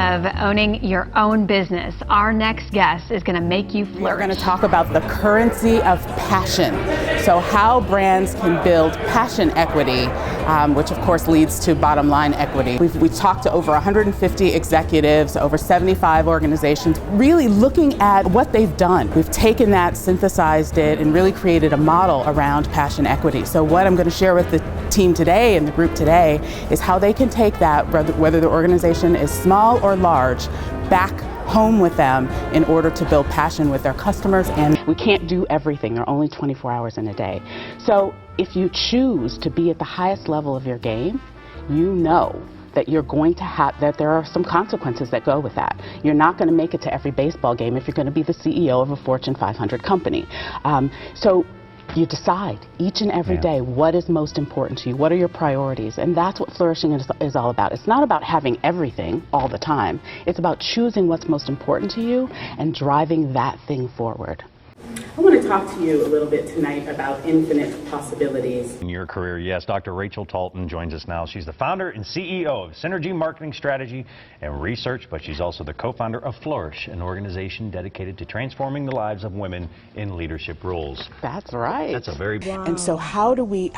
of owning your own business. Our next guest is going to make you flourish. We're going to talk about the currency of passion. So how brands can build passion equity, which of course leads to bottom line equity. We've talked to over 150 executives, over 75 organizations, really looking at what they've done. We've taken that, synthesized it, and really created a model around passion equity. So what I'm going to share with the team today and the group today is how they can take that, whether the organization is small or large, back home with them in order to build passion with their customers. And we can't do everything. There are only 24 hours in a day. So if you choose to be at the highest level of your game, you know that you're going to have, that there are some consequences that go with that. You're not going to make it to every baseball game if you're going to be the CEO of a Fortune 500 company. So you decide each and every day what is most important to you, what are your priorities, and that's what flourishing is all about. It's not about having everything all the time. It's about choosing what's most important to you and driving that thing forward. I want to talk to you a little bit tonight about infinite possibilities. In your career, yes, Dr. Rachel Talton joins us now. She's the founder and CEO of Synergy Marketing Strategy and Research, but she's also the co-founder of Flourish, an organization dedicated to transforming the lives of women in leadership roles. That's right. That's a very... Wow. And so how do we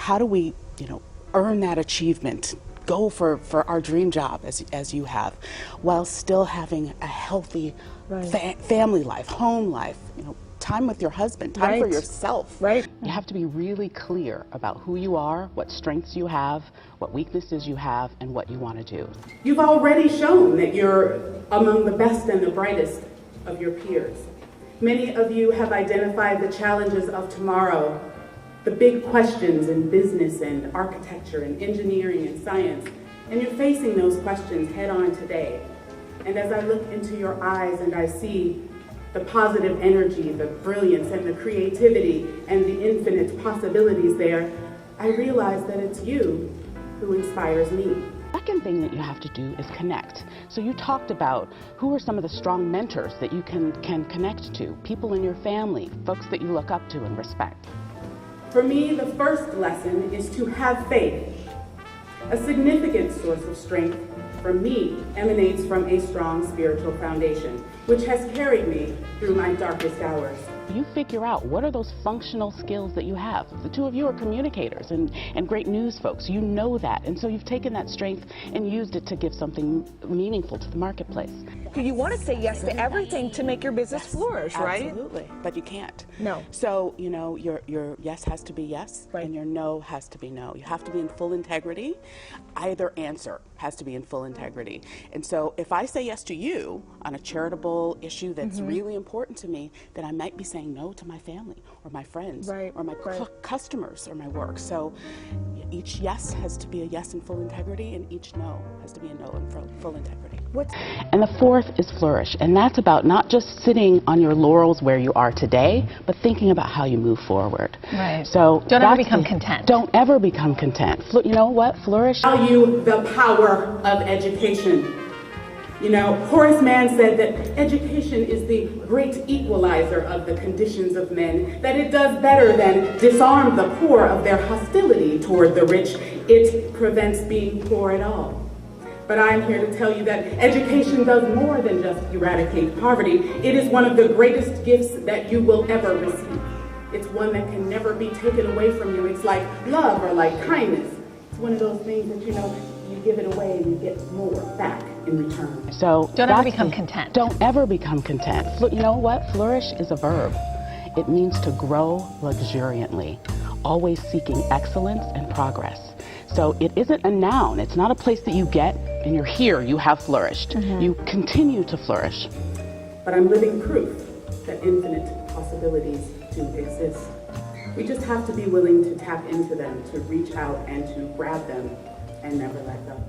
earn that achievement? Go for our dream job as you have, while still having a healthy family life, home life, time with your husband, time for yourself. Right. You have to be really clear about who you are, what strengths you have, what weaknesses you have, and what you want to do. You've already shown that you're among the best and the brightest of your peers. Many of you have identified the challenges of tomorrow, the big questions in business and architecture and engineering and science, and you're facing those questions head on today. And as I look into your eyes and I see the positive energy, the brilliance, and the creativity, and the infinite possibilities there, I realize that it's you who inspires me. The second thing that you have to do is connect. So you talked about who are some of the strong mentors that you can connect to, people in your family, folks that you look up to and respect. For me, the first lesson is to have faith. A significant source of strength for me emanates from a strong spiritual foundation, which has carried me through my darkest hours. You figure out what are those functional skills that you have. The two of you are communicators and great news folks. You know that. And so you've taken that strength and used it to give something meaningful to the marketplace. You want to say yes to everything to make your business flourish, right? Absolutely, but you can't. No. So, your yes has to be yes, and your no has to be no. You have to be in full integrity. Either answer has to be in full integrity. And so if I say yes to you on a charitable issue that's really important to me, then I might be saying no to my family or my friends or my customers or my work. So each yes has to be a yes in full integrity, and each no has to be a no in full integrity. And the fourth is flourish, and that's about not just sitting on your laurels where you are today, but thinking about how you move forward. Right. So don't ever become content. Don't ever become content. You know what? Flourish. Value the power of education. Horace Mann said that education is the great equalizer of the conditions of men, that it does better than disarm the poor of their hostility toward the rich. It prevents being poor at all. But I'm here to tell you that education does more than just eradicate poverty. It is one of the greatest gifts that you will ever receive. It's one that can never be taken away from you. It's like love or like kindness. It's one of those things that, you give it away and you get more back in return. So don't ever become content. Don't ever become content. You know what? Flourish is a verb. It means to grow luxuriantly, always seeking excellence and progress. So it isn't a noun. It's not a place that you get and you're here, you have flourished. You continue to flourish. But I'm living proof that infinite possibilities do exist. We just have to be willing to tap into them, to reach out and to grab them and never let go.